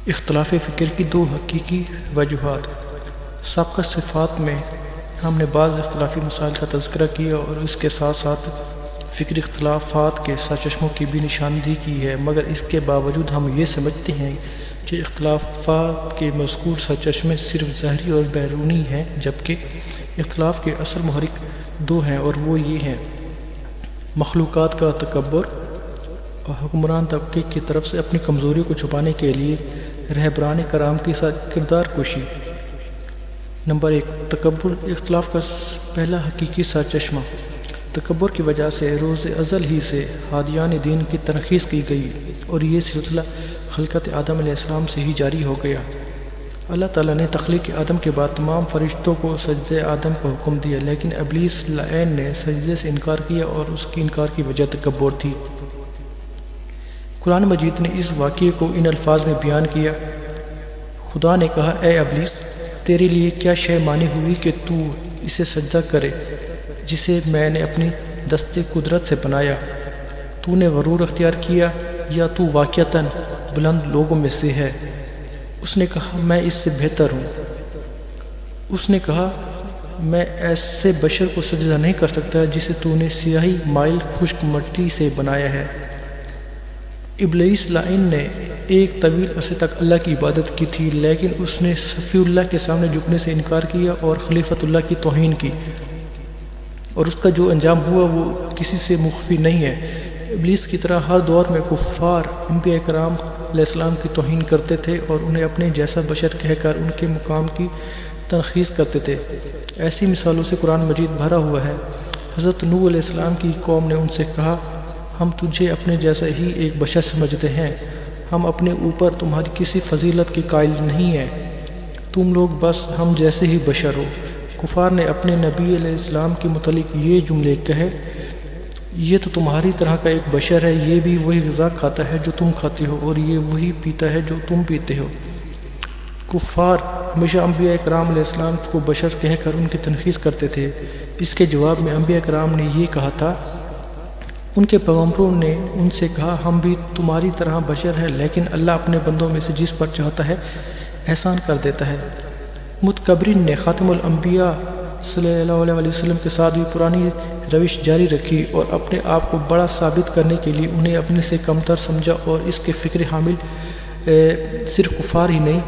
اختلاف فکر کی دو حقیقی وجوہات۔ سابقہ صفات میں ہم نے بعض اختلافی مسائل کا تذکرہ کیا اور اس کے ساتھ ساتھ فکری اختلافات کے سرچشموں کی بھی نشاندہی کی ہے، مگر اس کے باوجود ہم یہ سمجھتے ہیں کہ اختلافات کے مذکور سرچشمے صرف ظاہری اور بیرونی ہیں، جبکہ اختلاف کے اصل محرک دو ہیں اور وہ یہ ہیں: مخلوقات کا تکبر اور حکمران طبقے کی طرف سے اپنی کمزوری کو چھپانے کے لیے رہبران کرام کے ساتھ کردار کشی۔ نمبر 1، تکبر اختلاف کا پہلا حقیقی سرچشمہ۔ تکبر کی وجہ سے روز ازل ہی سے ہادیان دین کی تنخیص کی گئی اور یہ سلسلہ خلقت آدم علیہ السلام سے ہی جاری ہو گیا۔ اللہ تعالیٰ نے تخلیق آدم کے بعد تمام فرشتوں کو سجدہ آدم کا حکم دیا، لیکن ابلیس لعین نے سجدے سے انکار کیا اور اس کی انکار کی وجہ تکبر تھی۔ قرآن مجید نے اس واقعے کو ان الفاظ میں بیان کیا: خدا نے کہا، اے ابلیس، تیرے لیے کیا شے مانع ہوئی کہ تو اسے سجدہ کرے جسے میں نے اپنی دست قدرت سے بنایا؟ تو نے غرور اختیار کیا یا تو واقعتاً بلند لوگوں میں سے ہے؟ اس نے کہا، میں اس سے بہتر ہوں۔ اس نے کہا، میں ایسے بشر کو سجدہ نہیں کر سکتا جسے تو نے سیاہی مائل خشک مٹی سے بنایا ہے۔ ابلیس لعین نے ایک طویل عرصے تک اللہ کی عبادت کی تھی، لیکن اس نے صفی اللہ کے سامنے جھکنے سے انکار کیا اور خلیفۃ اللہ کی توہین کی، اور اس کا جو انجام ہوا وہ کسی سے مخفی نہیں ہے۔ ابلیس کی طرح ہر دور میں کفار انبیاء کرام علیہ السلام کی توہین کرتے تھے اور انہیں اپنے جیسا بشر کہہ کر ان کے مقام کی تنقیص کرتے تھے۔ ایسی مثالوں سے قرآن مجید بھرا ہوا ہے۔ حضرت نوح علیہ السلام کی قوم نے ان سے کہا، ہم تجھے اپنے جیسا ہی ایک بشر سمجھتے ہیں، ہم اپنے اوپر تمہاری کسی فضیلت کے قائل نہیں ہیں، تم لوگ بس ہم جیسے ہی بشر ہو۔ کفار نے اپنے نبی علیہ السلام کے متعلق یہ جملے کہے، یہ تو تمہاری طرح کا ایک بشر ہے، یہ بھی وہی غذا کھاتا ہے جو تم کھاتے ہو اور یہ وہی پیتا ہے جو تم پیتے ہو۔ کفار ہمیشہ انبیاء کرام علیہ السلام کو بشر کہہ کر ان کی تنقیص کرتے تھے۔ اس کے جواب میں انبیاء کرام نے یہ کہا تھا، ان کے پیغمبروں نے ان سے کہا، ہم بھی تمہاری طرح بشر ہیں، لیکن اللہ اپنے بندوں میں سے جس پر چاہتا ہے احسان کر دیتا ہے۔ متکبرین نے خاتم الانبیاء صلی اللہ علیہ وسلم کے ساتھ بھی پرانی روش جاری رکھی اور اپنے آپ کو بڑا ثابت کرنے کے لیے انہیں اپنے سے کمتر سمجھا، اور اس کے فکر حامل صرف کفار ہی نہیں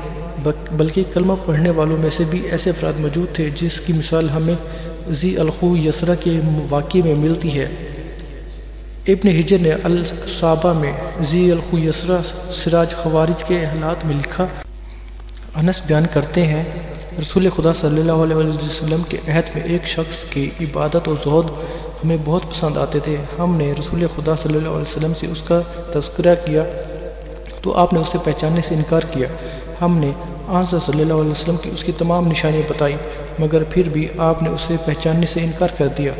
بلکہ کلمہ پڑھنے والوں میں سے بھی ایسے افراد موجود تھے، جس کی مثال ہمیں ذی الخو یسرا کے واقعے میں ملتی ہے۔ ابن حجر نے الصابہ میں ذی الخو یسرا سراج خوارج کے حالات میں لکھا۔ انس بیان کرتے ہیں، رسول خدا صلی اللہ علیہ وسلم کے عہد میں ایک شخص کی عبادت و زہد ہمیں بہت پسند آتے تھے۔ ہم نے رسول خدا صلی اللہ علیہ وسلم سے اس کا تذکرہ کیا تو آپ نے اسے پہچاننے سے انکار کیا۔ ہم نے آن صلی اللہ علیہ وسلم کی اس کی تمام نشانیاں بتائیں، مگر پھر بھی آپ نے اسے پہچاننے سے انکار کر دیا۔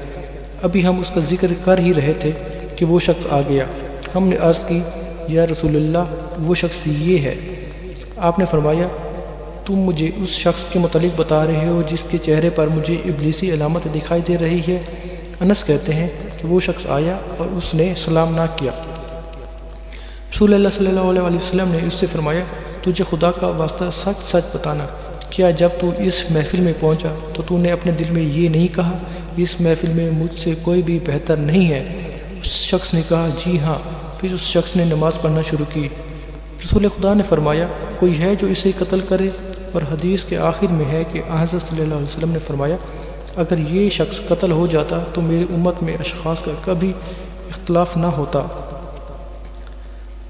ابھی ہم اس کا ذکر کر ہی رہے تھے کہ وہ شخص آ گیا۔ ہم نے عرض کی، یا رسول اللہ، وہ شخص یہ ہے۔ آپ نے فرمایا، تم مجھے اس شخص کے متعلق بتا رہے ہو جس کے چہرے پر مجھے ابلیسی علامت دکھائی دے رہی ہے؟ انس کہتے ہیں کہ وہ شخص آیا اور اس نے سلام نہ کیا۔ رسول اللہ صلی اللہ علیہ وسلم نے اس سے فرمایا، تجھے خدا کا واسطہ سچ سچ بتانا، کیا جب تو اس محفل میں پہنچا تو نے اپنے دل میں یہ نہیں کہا، اس محفل میں مجھ سے کوئی بھی بہتر نہیں ہے؟ اس شخص نے کہا، جی ہاں۔ پھر اس شخص نے نماز پڑھنا شروع کی۔ رسول خدا نے فرمایا، کوئی ہے جو اسے قتل کرے؟ اور حدیث کے آخر میں ہے کہ حضرت صلی اللہ علیہ وسلم نے فرمایا، اگر یہ شخص قتل ہو جاتا تو میری امت میں اشخاص کا کبھی اختلاف نہ ہوتا۔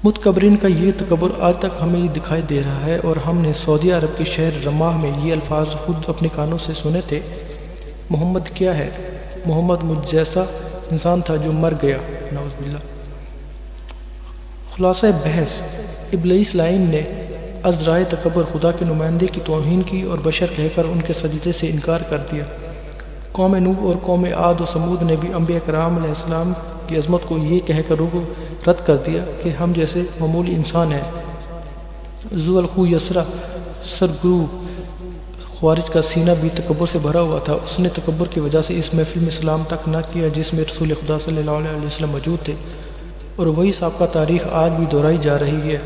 متکبرین کا یہ تکبر آج تک ہمیں دکھائی دے رہا ہے، اور ہم نے سعودی عرب کے شہر رماح میں یہ الفاظ خود اپنے کانوں سے سنے تھے: محمد کیا ہے؟ محمد مجھ جیسا انسان تھا جو مر گیا، نعوذ باللہ۔ خلاصہ بحث، ابلیس لعین نے عذرائے تکبر خدا کے نمائندے کی توہین کی اور بشر کہہ کر ان کے سجدے سے انکار کر دیا۔ قوم نوح اور قوم عاد و ثمود نے بھی انبیاء کرام علیہ السلام کی عظمت کو یہ کہہ کر رد کر دیا کہ ہم جیسے معمولی انسان ہیں۔ ذو الخو یسرا سرگرو خوارج کا سینہ بھی تکبر سے بھرا ہوا تھا۔ اس نے تکبر کی وجہ سے اس محفل میں سلام تک نہ کیا جس میں رسول خدا صلی اللہ علیہ وسلم موجود تھے، اور وہی سابقہ تاریخ آج بھی دہرائی جا رہی ہے۔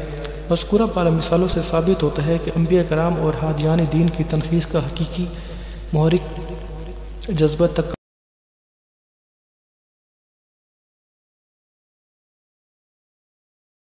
مذکورہ بالا مثالوں سے ثابت ہوتا ہے کہ انبیاء کرام اور حادیان دین کی تنخیص کا حقیقی محرک جذبہ تک